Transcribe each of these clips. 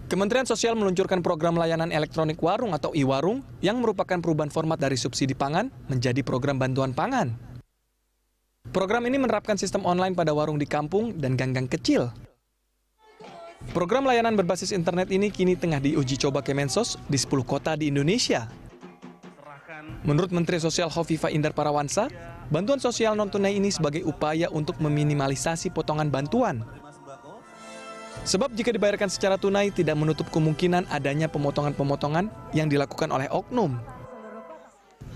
Kementerian Sosial meluncurkan program layanan elektronik warung atau e-warung yang merupakan perubahan format dari subsidi pangan menjadi program bantuan pangan. Program ini menerapkan sistem online pada warung di kampung dan gang-gang kecil. Program layanan berbasis internet ini kini tengah diuji coba Kemensos di 10 kota di Indonesia. Menurut Menteri Sosial Hovifah Indar Parawansa, bantuan sosial non-tunai ini sebagai upaya untuk meminimalisasi potongan bantuan. Sebab jika dibayarkan secara tunai tidak menutup kemungkinan adanya pemotongan-pemotongan yang dilakukan oleh oknum.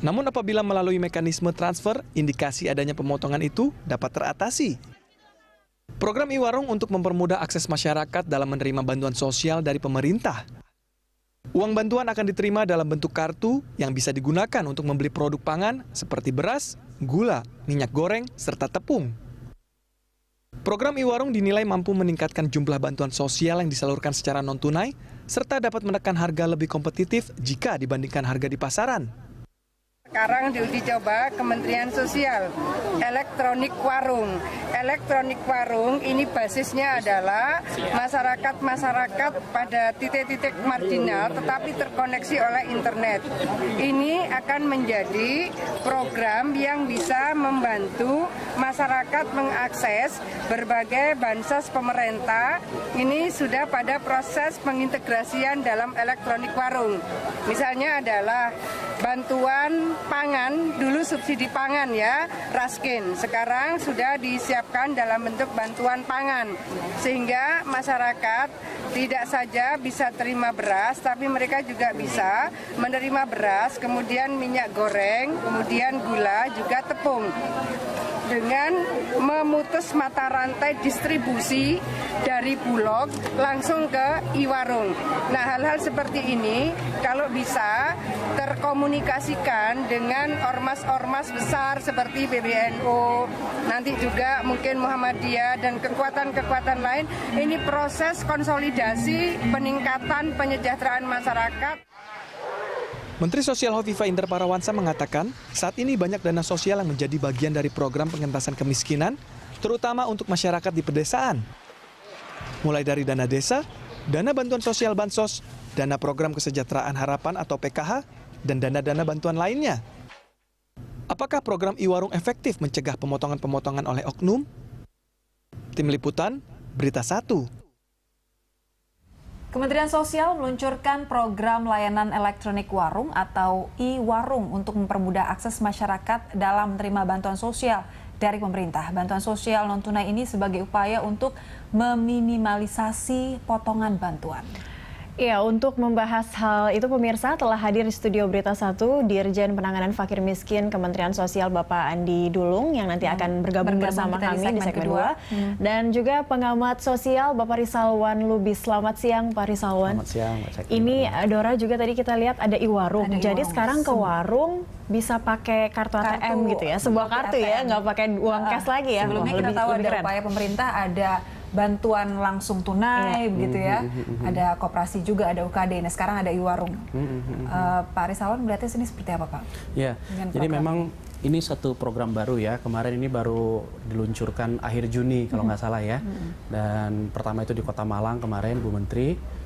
Namun apabila melalui mekanisme transfer, indikasi adanya pemotongan itu dapat teratasi. Program e-warung untuk mempermudah akses masyarakat dalam menerima bantuan sosial dari pemerintah. Uang bantuan akan diterima dalam bentuk kartu yang bisa digunakan untuk membeli produk pangan seperti beras, gula, minyak goreng, serta tepung. Program e-warung dinilai mampu meningkatkan jumlah bantuan sosial yang disalurkan secara non-tunai, serta dapat menekan harga lebih kompetitif jika dibandingkan harga di pasaran. Sekarang diuji coba Kementerian Sosial, elektronik warung. Elektronik warung ini basisnya adalah masyarakat pada titik-titik marginal tetapi terkoneksi oleh internet. Ini akan menjadi program yang bisa membantu masyarakat mengakses berbagai bansos pemerintah. Ini sudah pada proses pengintegrasian dalam elektronik warung. Misalnya adalah bantuan pangan, dulu subsidi pangan ya, Raskin. Sekarang sudah disiapkan dalam bentuk bantuan pangan. Sehingga masyarakat tidak saja bisa terima beras, tapi mereka juga bisa menerima beras, kemudian minyak goreng, kemudian gula, juga tepung. Dengan memutus mata rantai distribusi dari Bulog langsung ke e-warung. Nah, hal-hal seperti ini kalau bisa terkomunikasikan dengan ormas-ormas besar seperti PBNU, nanti juga mungkin Muhammadiyah dan kekuatan-kekuatan lain, ini proses konsolidasi peningkatan penyejahteraan masyarakat. Menteri Sosial Hovifah Indar Parawansa mengatakan, saat ini banyak dana sosial yang menjadi bagian dari program pengentasan kemiskinan, terutama untuk masyarakat di pedesaan. Mulai dari dana desa, dana bantuan sosial bansos, dana program kesejahteraan harapan atau PKH, dan dana-dana bantuan lainnya. Apakah program e-warung efektif mencegah pemotongan-pemotongan oleh oknum? Tim Liputan, Berita 1. Kementerian Sosial meluncurkan program layanan elektronik warung atau e-warung untuk mempermudah akses masyarakat dalam menerima bantuan sosial dari pemerintah. Bantuan sosial non-tunai ini sebagai upaya untuk meminimalisasi potongan bantuan. Ya, untuk membahas hal itu pemirsa telah hadir di studio Berita 1 Dirjen Penanganan Fakir Miskin Kementerian Sosial Bapak Andi Dulung yang nanti akan bergabung bersama kami di segmen 2. Dan juga pengamat sosial Bapak Rizalwan Lubis. Selamat siang Pak Rizalwan. Selamat siang Mbak Cek. Ini Dora juga tadi kita lihat ada e-warung. Jadi sekarang ke warung bisa pakai kartu ATM gitu ya. Sebuah kartu ya, nggak pakai uang cash lagi ya. Sebelumnya kita tahu ada upaya pemerintah, ada bantuan langsung tunai, begitu ya. Ada koperasi juga, ada UKD. Nah, sekarang ada e-warung. Pak Rizalwan melihatnya sini seperti apa, Pak? Ya, jadi memang ini satu program baru ya. Kemarin ini baru diluncurkan akhir Juni kalau nggak salah ya. Dan pertama itu di Kota Malang kemarin, Bu Menteri.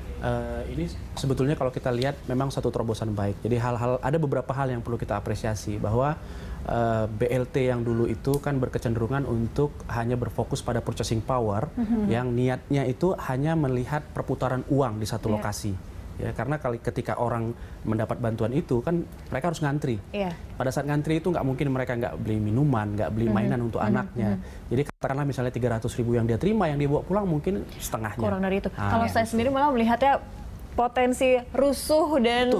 Ini sebetulnya kalau kita lihat memang satu terobosan baik. Jadi ada beberapa hal yang perlu kita apresiasi bahwa BLT yang dulu itu kan berkecenderungan untuk hanya berfokus pada purchasing power, yang niatnya itu hanya melihat perputaran uang di satu lokasi. Ya, karena ketika orang mendapat bantuan itu kan mereka harus ngantri. Pada saat ngantri itu nggak mungkin mereka nggak beli minuman, nggak beli mainan untuk anaknya. Jadi katakanlah misalnya 300.000 yang dia terima, yang dia bawa pulang mungkin setengahnya. Kurang dari itu. Kalau saya sendiri malah melihatnya potensi rusuh dan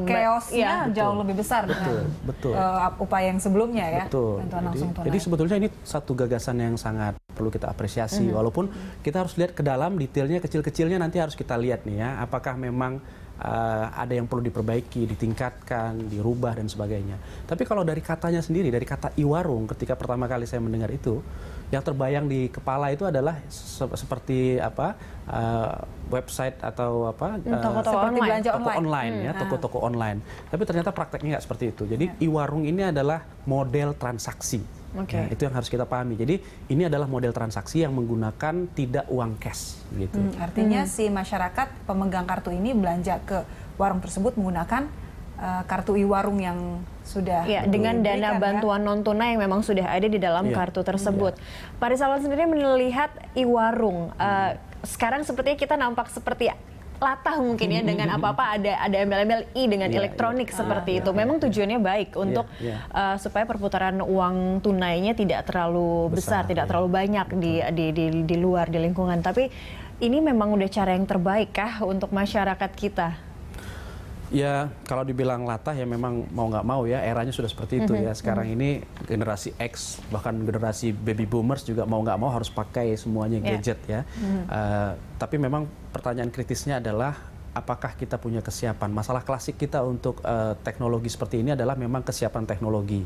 chaosnya jauh lebih besar dengan upaya yang sebelumnya ya. Bantuan langsung tunai. Jadi sebetulnya ini satu gagasan yang sangat perlu kita apresiasi. Walaupun kita harus lihat ke dalam detailnya, kecil-kecilnya nanti harus kita lihat nih ya. Apakah memang ada yang perlu diperbaiki, ditingkatkan, dirubah dan sebagainya. Tapi kalau dari katanya sendiri, dari kata e-warung, ketika pertama kali saya mendengar itu yang terbayang di kepala itu adalah seperti apa website atau apa toko-toko belanja online ya, toko-toko online. Tapi ternyata prakteknya nggak seperti itu. Jadi e-warung ini adalah model transaksi. Ya, itu yang harus kita pahami. Jadi ini adalah model transaksi yang menggunakan tidak uang cash gitu. Artinya si masyarakat pemegang kartu ini belanja ke warung tersebut menggunakan kartu e-warung yang sudah dengan dana bantuan non tunai yang memang sudah ada di dalam kartu tersebut. Pak Rizalwan sendiri melihat e-warung sekarang sepertinya kita nampak seperti latah mungkin ya, dengan apa-apa ada embel-embel I dengan elektronik seperti itu. Memang tujuannya baik untuk supaya perputaran uang tunainya tidak terlalu besar, tidak terlalu banyak di luar di lingkungan. Tapi ini memang udah cara yang terbaik kah untuk masyarakat kita? Ya, kalau dibilang latah ya memang mau nggak mau ya, eranya sudah seperti itu ya. Sekarang ini generasi X, bahkan generasi baby boomers juga mau nggak mau harus pakai semuanya gadget ya. Tapi memang pertanyaan kritisnya adalah apakah kita punya kesiapan? Masalah klasik kita untuk teknologi seperti ini adalah memang kesiapan teknologi.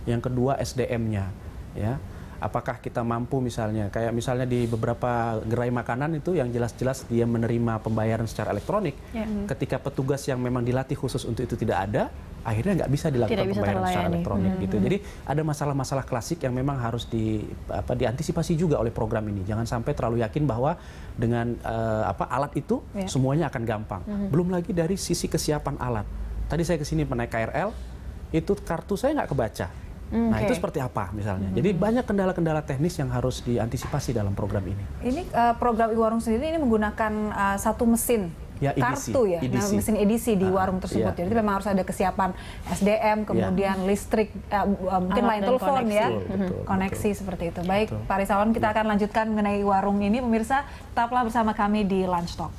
Yang kedua SDM-nya ya. Apakah kita mampu misalnya, kayak misalnya di beberapa gerai makanan itu yang jelas-jelas dia menerima pembayaran secara elektronik, ketika petugas yang memang dilatih khusus untuk itu tidak ada, akhirnya nggak bisa dilakukan pembayaran secara elektronik gitu. Jadi ada masalah-masalah klasik yang memang harus diantisipasi juga oleh program ini. Jangan sampai terlalu yakin bahwa dengan alat itu semuanya akan gampang. Belum lagi dari sisi kesiapan alat. Tadi saya kesini naik KRL, itu kartu saya nggak kebaca. Nah itu seperti apa misalnya. Jadi banyak kendala-kendala teknis yang harus diantisipasi dalam program ini. Ini program e-warung sendiri ini menggunakan satu mesin kartu ya, nah, mesin edisi di warung tersebut. Jadi memang harus ada kesiapan SDM, kemudian listrik, mungkin line telepon ya, koneksi seperti itu. Baik, Pak Rizalwan, kita akan lanjutkan mengenai warung ini. Pemirsa, tetaplah bersama kami di Lunch Talk.